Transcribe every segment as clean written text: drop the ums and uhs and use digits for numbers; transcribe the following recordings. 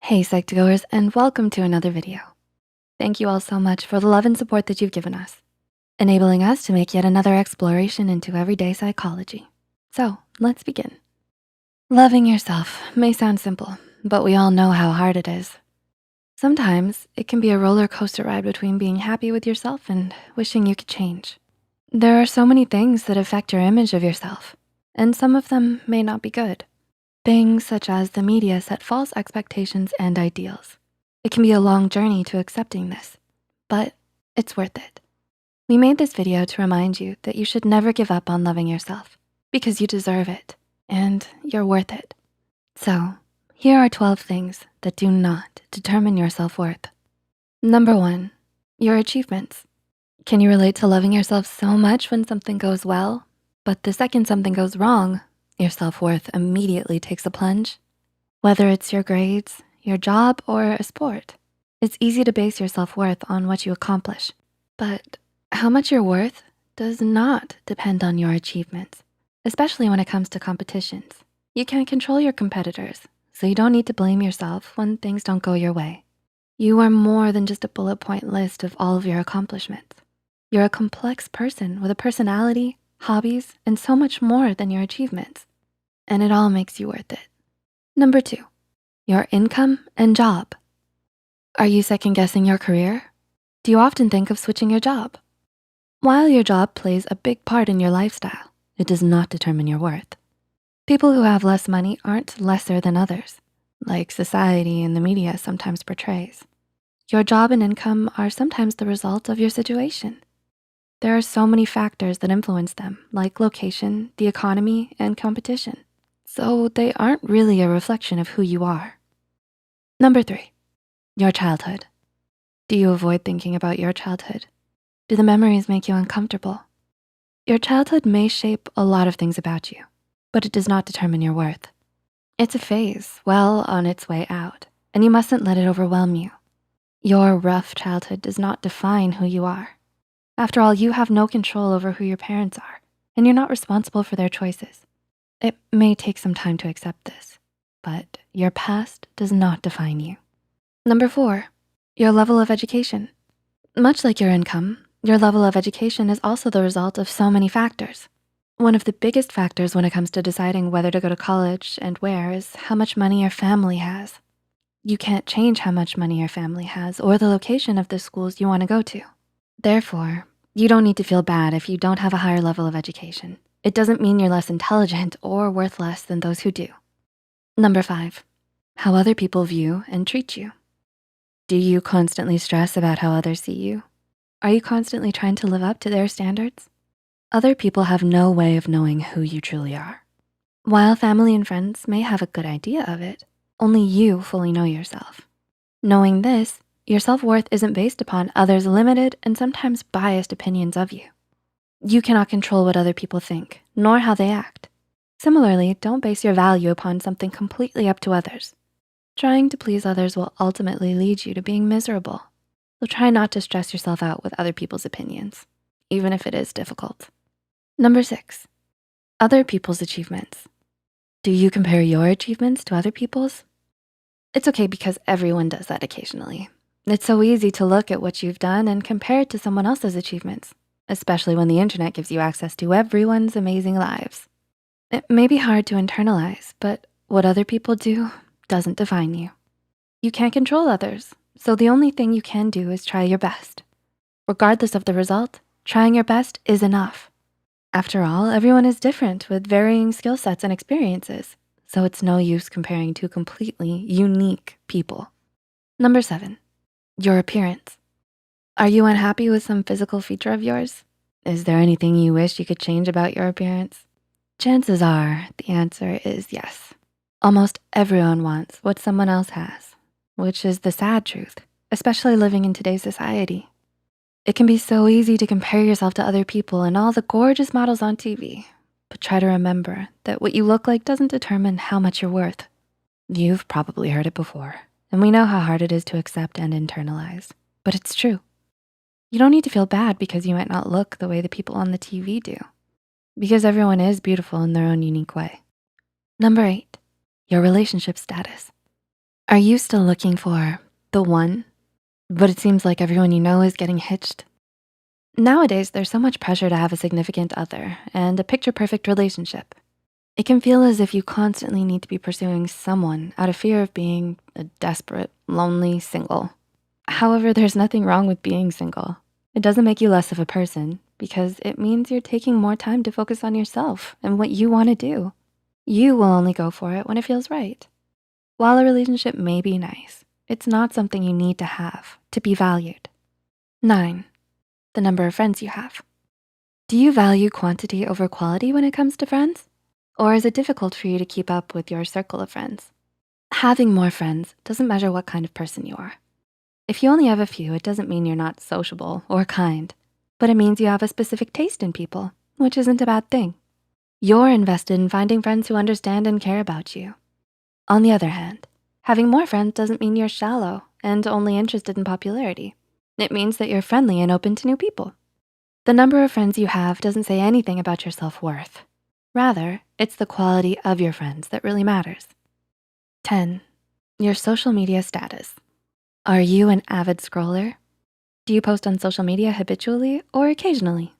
Hey Psych2Goers, and welcome to another video. Thank you all so much for the love and support that you've given us, enabling us to make yet another exploration into everyday psychology. So let's begin. Loving yourself may sound simple, but we all know how hard it is. Sometimes it can be a roller coaster ride between being happy with yourself and wishing you could change. There are so many things that affect your image of yourself, and some of them may not be good. Things such as the media set false expectations and ideals. It can be a long journey to accepting this, but it's worth it. We made this video to remind you that you should never give up on loving yourself because you deserve it and you're worth it. So here are 12 things that do not determine your self-worth. Number 1, your achievements. Can you relate to loving yourself so much when something goes well, but the second something goes wrong, your self-worth immediately takes a plunge? Whether it's your grades, your job, or a sport, it's easy to base your self-worth on what you accomplish. But how much you're worth does not depend on your achievements, especially when it comes to competitions. You can't control your competitors, so you don't need to blame yourself when things don't go your way. You are more than just a bullet point list of all of your accomplishments. You're a complex person with a personality, hobbies, and so much more than your achievements. And it all makes you worth it. Number 2, your income and job. Are you second guessing your career? Do you often think of switching your job? While your job plays a big part in your lifestyle, it does not determine your worth. People who have less money aren't lesser than others, like society and the media sometimes portrays. Your job and income are sometimes the result of your situation. There are so many factors that influence them, like location, the economy, and competition. So they aren't really a reflection of who you are. Number 3, your childhood. Do you avoid thinking about your childhood? Do the memories make you uncomfortable? Your childhood may shape a lot of things about you, but it does not determine your worth. It's a phase well on its way out, and you mustn't let it overwhelm you. Your rough childhood does not define who you are. After all, you have no control over who your parents are, and you're not responsible for their choices. It may take some time to accept this, but your past does not define you. Number 4, your level of education. Much like your income, your level of education is also the result of so many factors. One of the biggest factors when it comes to deciding whether to go to college and where is how much money your family has. You can't change how much money your family has or the location of the schools you wanna go to. Therefore, you don't need to feel bad if you don't have a higher level of education. It doesn't mean you're less intelligent or worth less than those who do. Number 5, how other people view and treat you. Do you constantly stress about how others see you? Are you constantly trying to live up to their standards? Other people have no way of knowing who you truly are. While family and friends may have a good idea of it, only you fully know yourself. Knowing this, your self-worth isn't based upon others' limited and sometimes biased opinions of you. You cannot control what other people think, nor how they act. Similarly, don't base your value upon something completely up to others. Trying to please others will ultimately lead you to being miserable. So try not to stress yourself out with other people's opinions, even if it is difficult. Number 6, other people's achievements. Do you compare your achievements to other people's? It's okay because everyone does that occasionally. It's so easy to look at what you've done and compare it to someone else's achievements, especially when the internet gives you access to everyone's amazing lives. It may be hard to internalize, but what other people do doesn't define you. You can't control others, so the only thing you can do is try your best. Regardless of the result, trying your best is enough. After all, everyone is different with varying skill sets and experiences, so it's no use comparing two completely unique people. Number 7, your appearance. Are you unhappy with some physical feature of yours? Is there anything you wish you could change about your appearance? Chances are the answer is yes. Almost everyone wants what someone else has, which is the sad truth, especially living in today's society. It can be so easy to compare yourself to other people and all the gorgeous models on TV, but try to remember that what you look like doesn't determine how much you're worth. You've probably heard it before, and we know how hard it is to accept and internalize, but it's true. You don't need to feel bad because you might not look the way the people on the TV do, because everyone is beautiful in their own unique way. Number 8, your relationship status. Are you still looking for the one, but it seems like everyone you know is getting hitched? Nowadays, there's so much pressure to have a significant other and a picture-perfect relationship. It can feel as if you constantly need to be pursuing someone out of fear of being a desperate, lonely single. However, there's nothing wrong with being single. It doesn't make you less of a person because it means you're taking more time to focus on yourself and what you wanna do. You will only go for it when it feels right. While a relationship may be nice, it's not something you need to have to be valued. 9, the number of friends you have. Do you value quantity over quality when it comes to friends? Or is it difficult for you to keep up with your circle of friends? Having more friends doesn't measure what kind of person you are. If you only have a few, it doesn't mean you're not sociable or kind, but it means you have a specific taste in people, which isn't a bad thing. You're invested in finding friends who understand and care about you. On the other hand, having more friends doesn't mean you're shallow and only interested in popularity. It means that you're friendly and open to new people. The number of friends you have doesn't say anything about your self-worth. Rather, it's the quality of your friends that really matters. 10, your social media status. Are you an avid scroller? Do you post on social media habitually or occasionally?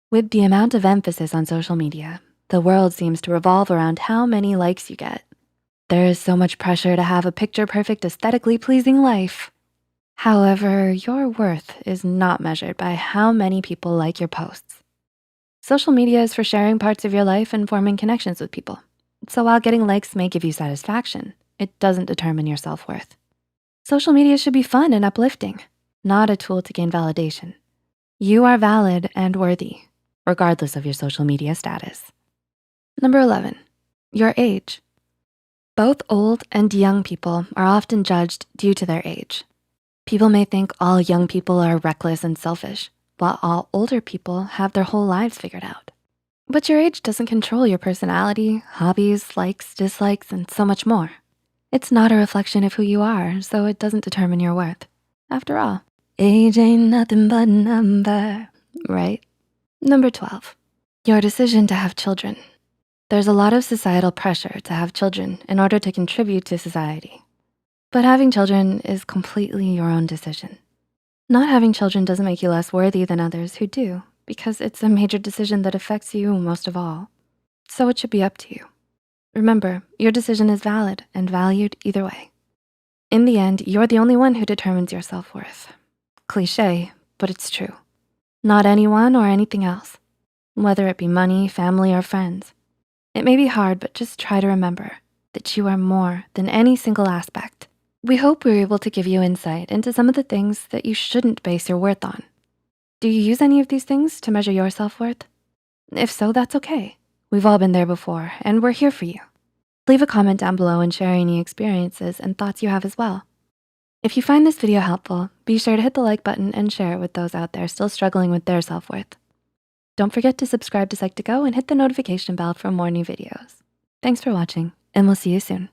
With the amount of emphasis on social media, the world seems to revolve around how many likes you get. There is so much pressure to have a picture-perfect, aesthetically pleasing life. However, your worth is not measured by how many people like your posts. Social media is for sharing parts of your life and forming connections with people. So while getting likes may give you satisfaction, it doesn't determine your self-worth. Social media should be fun and uplifting, not a tool to gain validation. You are valid and worthy, regardless of your social media status. Number 11, your age. Both old and young people are often judged due to their age. People may think all young people are reckless and selfish, while all older people have their whole lives figured out. But your age doesn't control your personality, hobbies, likes, dislikes, and so much more. It's not a reflection of who you are, so it doesn't determine your worth. After all, age ain't nothing but a number, right? Number 12, your decision to have children. There's a lot of societal pressure to have children in order to contribute to society. But having children is completely your own decision. Not having children doesn't make you less worthy than others who do, because it's a major decision that affects you most of all. So it should be up to you. Remember, your decision is valid and valued either way. In the end, you're the only one who determines your self-worth. Cliché, but it's true. Not anyone or anything else, whether it be money, family, or friends. It may be hard, but just try to remember that you are more than any single aspect. We hope we were able to give you insight into some of the things that you shouldn't base your worth on. Do you use any of these things to measure your self-worth? If so, that's okay. We've all been there before, and we're here for you. Leave a comment down below and share any experiences and thoughts you have as well. If you find this video helpful, be sure to hit the like button and share it with those out there still struggling with their self-worth. Don't forget to subscribe to Psych2Go and hit the notification bell for more new videos. Thanks for watching, and we'll see you soon.